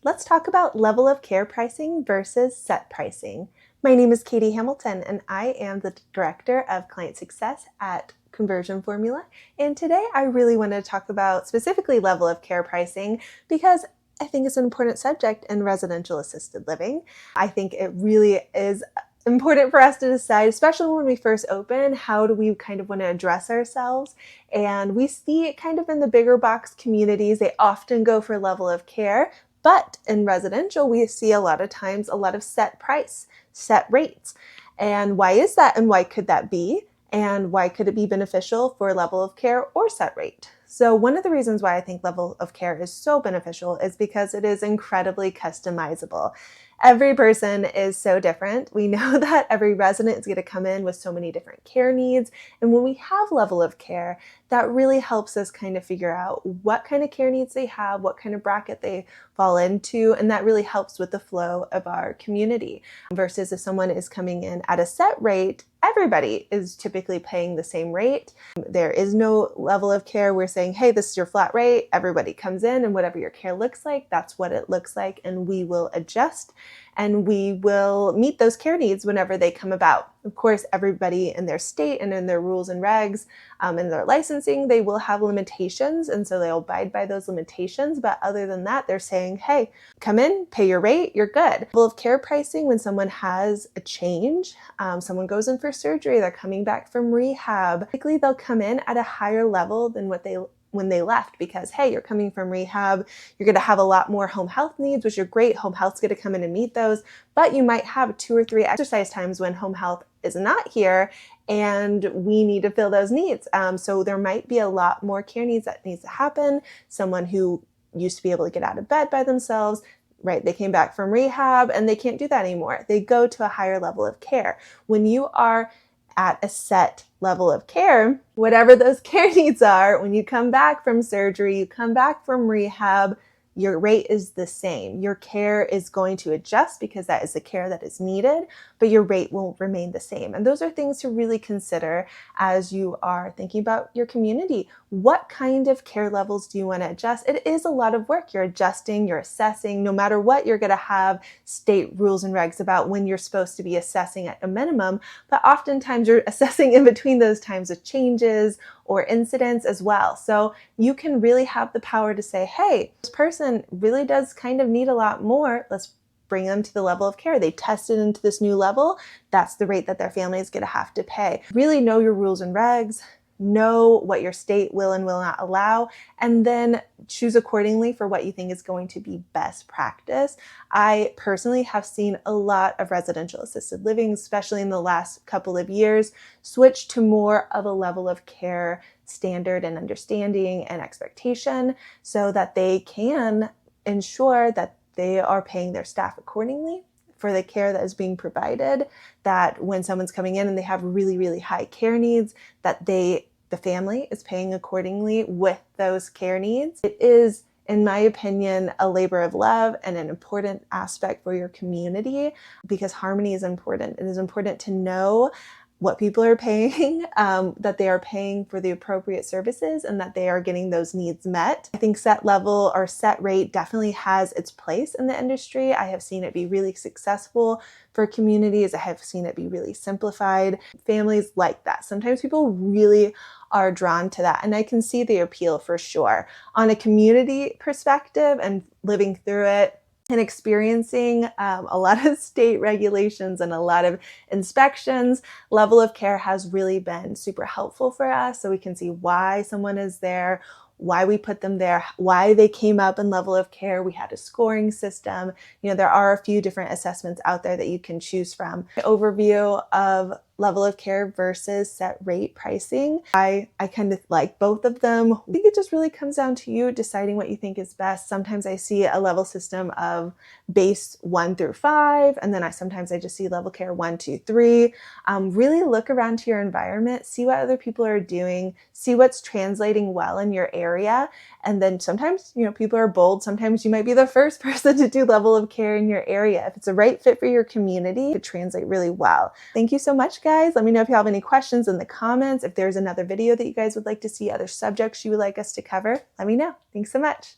Let's talk about level of care pricing versus set pricing. My name is Katie Hamilton, and I am the Director of Client Success at Conversion Formula. And today I really want to talk about specifically level of care pricing because I think it's an important subject in residential assisted living. I think it really is important for us to decide, especially when we first open, how do we kind of want to address ourselves? And we see it kind of in the bigger box communities, they often go for level of care. But in residential, we see a lot of times a lot of set price, set rates. And why is that? And why could that be? And why could it be beneficial for level of care or set rate? So one of the reasons why I think level of care is so beneficial is because it is incredibly customizable. Every person is so different. We know that every resident is going to come in with so many different care needs. And when we have level of care, that really helps us kind of figure out what kind of care needs they have, what kind of bracket they fall into, and that really helps with the flow of our community. Versus if someone is coming in at a set rate, everybody is typically paying the same rate. There is no level of care. We're saying, hey, this is your flat rate. Everybody comes in and whatever your care looks like, that's what it looks like. And we will adjust and we will meet those care needs whenever they come about. Of course, everybody in their state and in their rules and regs and their licensing, they will have limitations. And so they'll abide by those limitations. But other than that, they're saying, hey, come in, pay your rate, you're good. Level of care pricing, when someone has a change, someone goes in for surgery, they're coming back from rehab, typically they'll come in at a higher level than when they left because, hey, you're coming from rehab, you're going to have a lot more home health needs, which are great. Home health's going to come in and meet those, but you might have 2 or 3 exercise times when home health is not here and we need to fill those needs. So there might be a lot more care needs that needs to happen. Someone who used to be able to get out of bed by themselves, right? They came back from rehab and they can't do that anymore. They go to a higher level of care. When you are at a set level of care, whatever those care needs are, when you come back from surgery, you come back from rehab, your rate is the same. Your care is going to adjust because that is the care that is needed, but your rate will remain the same. And those are things to really consider as you are thinking about your community. What kind of care levels do you want to adjust? It is a lot of work. You're adjusting, you're assessing. No matter what, you're going to have state rules and regs about when you're supposed to be assessing at a minimum, but oftentimes you're assessing in between those times of changes or incidents as well. So you can really have the power to say, hey, this person really does kind of need a lot more. Let's bring them to the level of care. They tested into this new level. That's the rate that their family is going to have to pay. Really know your rules and regs, know what your state will and will not allow, and then choose accordingly for what you think is going to be best practice. I personally have seen a lot of residential assisted living, especially in the last couple of years, switch to more of a level of care standard and understanding and expectation so that they can ensure that they are paying their staff accordingly for the care that is being provided, that when someone's coming in and they have really, really high care needs, that the family is paying accordingly with those care needs. It is, in my opinion, a labor of love and an important aspect for your community because harmony is important. It is important to know what people are paying, that they are paying for the appropriate services and that they are getting those needs met. I think set level or set rate definitely has its place in the industry. I have seen it be really successful for communities. I have seen it be really simplified. Families like that. Sometimes people really are drawn to that. And I can see the appeal for sure. On a community perspective and living through it, and experiencing a lot of state regulations and a lot of inspections, level of care has really been super helpful for us. So we can see why someone is there, why we put them there, why they came up in level of care. We had a scoring system. You know, there are a few different assessments out there that you can choose from. Overview of level of care versus set rate pricing. I kind of like both of them. I think it just really comes down to you deciding what you think is best. Sometimes I see a level system of base 1 through 5, and then sometimes I just see level care 1, 2, 3. Really look around to your environment, see what other people are doing, see what's translating well in your area. And then sometimes, you know, people are bold. Sometimes you might be the first person to do level of care in your area. If it's a right fit for your community, it could translate really well. Thank you so much, guys. Let me know if you have any questions in the comments. If there's another video that you guys would like to see, other subjects you would like us to cover, let me know. Thanks so much.